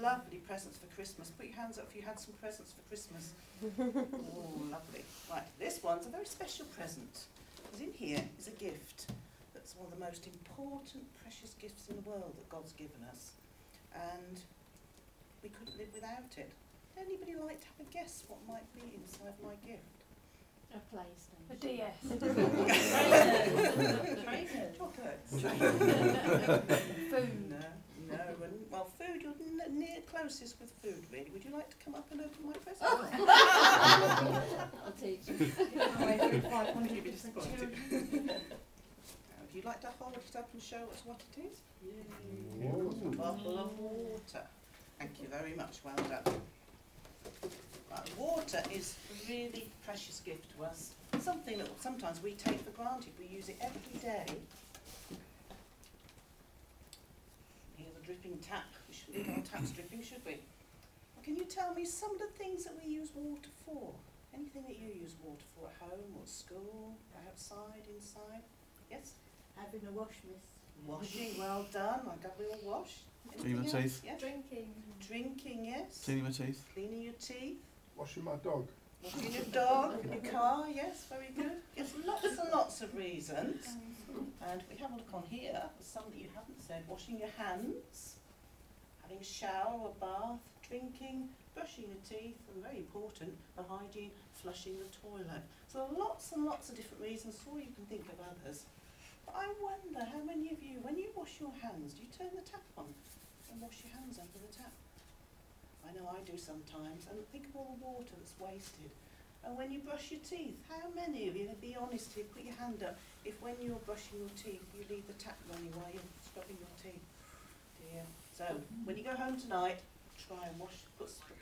lovely presents for Christmas. Put your hands up if you had some presents for Christmas. Oh, lovely. Right, this one's a very special present. Because in here is a gift that's one of the most important, precious gifts in the world that God's given us. And we couldn't live without it. Would anybody like to have a guess what might be inside my gift? A PlayStation. A DS. Chocolates. Food. No. Well, food, you're near closest with food, really. Would you like to come up and open my present? I'll teach you. You'd be disappointed. Would you like to hold it up and show us what it is? Yeah. A bottle of water. Thank you very much. Well done. Right, water is a really precious gift to us. Something that sometimes we take for granted. We use it every day. Here's a dripping tap. We shouldn't leave our taps dripping, should we? Can you tell me some of the things that we use water for? Anything that you use water for at home or school, outside, inside? Yes? Having a wash miss. Washing, well done. I got we all wash. Cleaning my teeth. Yes? Drinking. Drinking, yes. Cleaning my teeth. Cleaning your teeth. Washing my dog. Washing your dog, your car, yes, very good. Yes, lots and lots of reasons. And if we have a look on here, there's some that you haven't said. Washing your hands, having a shower or a bath, drinking, brushing your teeth, and very important for hygiene, flushing the toilet. So lots and lots of different reasons, or you can think of others. But I wonder how many of you, when you wash your hands, do you turn the tap on and wash your hands under the tap? I know I do sometimes, and think of all the water that's wasted. And when you brush your teeth, how many of you, be honest here, put your hand up, if when you're brushing your teeth you leave the tap running while you're scrubbing your teeth? Dear. So, when you go home tonight, try and wash,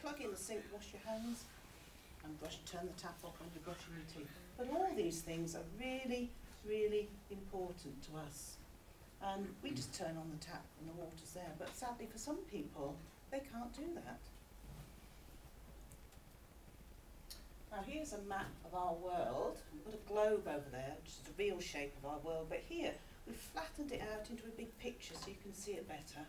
plug in the sink, wash your hands, and turn the tap off when you're brushing your teeth. But all these things are really, really important to us. And we just turn on the tap and the water's there. But sadly for some people, they can't do that. Now here's a map of our world. We've got a globe over there, which is the real shape of our world. But here, we've flattened it out into a big picture so you can see it better.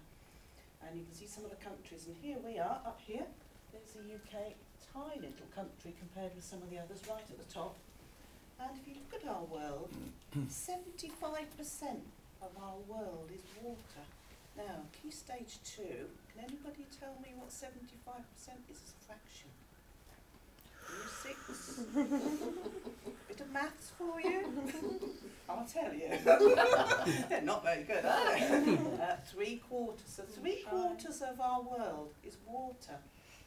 And you can see some of the countries. And here we are, up here. There's the UK, tiny little country compared with some of the others right at the top. And if you look at our world, 75% of our world is water. Now, key stage 2, can anybody tell me what 75% is as a fraction? Year 6? Bit of maths for you? I'll tell you. They're not very good, are they? 3/4. So 3/4 of our world is water.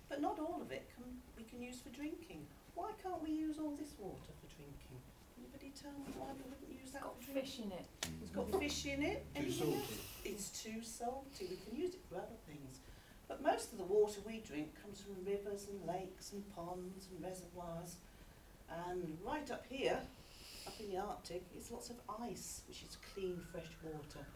But not all of it we can use for drinking. Why can't we use all this water for drinking? Anybody tell me why we wouldn't use that for drinking? Fish in it. It's got fish in it. Too Anything salty. else? It's too salty. We can use it for other things. But most of the water we drink comes from rivers and lakes and ponds and reservoirs. And right up here, up in the Arctic, is lots of ice, which is clean, fresh water.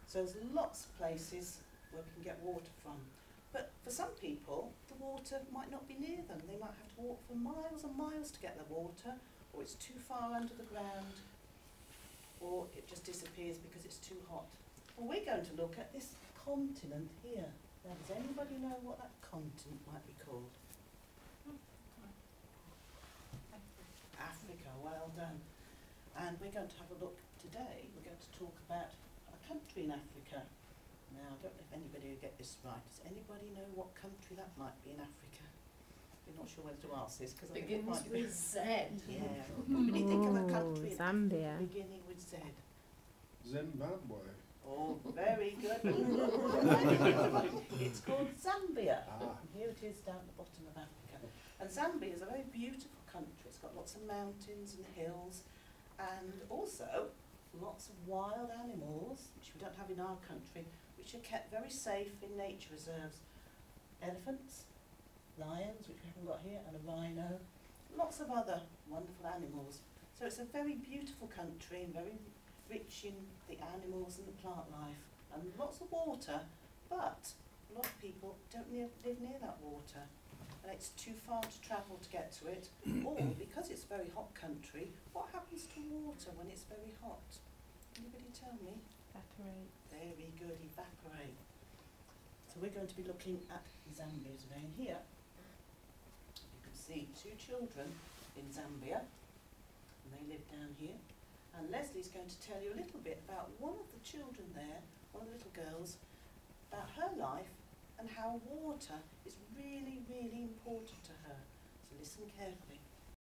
So there's lots of places where we can get water from. But for some people, the water might not be near them. They might have to walk for miles and miles to get the water, or it's too far under the ground, or it just disappears because it's too hot. Well, we're going to look at this continent here. Now, does anybody know what that continent might be called? Africa, well done. And we're going to have a look today. We're going to talk about a country in Africa. Now, I don't know if anybody will get this right. Does anybody know what country that might be in Africa? We're not sure whether to ask this because I think it might be. Begins with Z. Yeah. Anybody think of a country in Zambia. Africa beginning with Z? Zimbabwe. Oh, very good. It's called Zambia. Ah. And here it is down at the bottom of Africa. And Zambia is a very beautiful country. It's got lots of mountains and hills, and also lots of wild animals, which we don't have in our country, which are kept very safe in nature reserves. Elephants, lions, which we haven't got here, and a rhino. Lots of other wonderful animals. So it's a very beautiful country and very rich in the animals and the plant life, and lots of water, but a lot of people don't live near that water, and it's too far to travel to get to it, or because it's a very hot country, what happens to water when it's very hot? Anybody tell me? Evaporate. Very good, evaporate. So we're going to be looking at Zambia today, and here you can see two children in Zambia, and they live down here. And Leslie's going to tell you a little bit about one of the children there, one of the little girls, about her life and how water is really, really important to her. So listen carefully.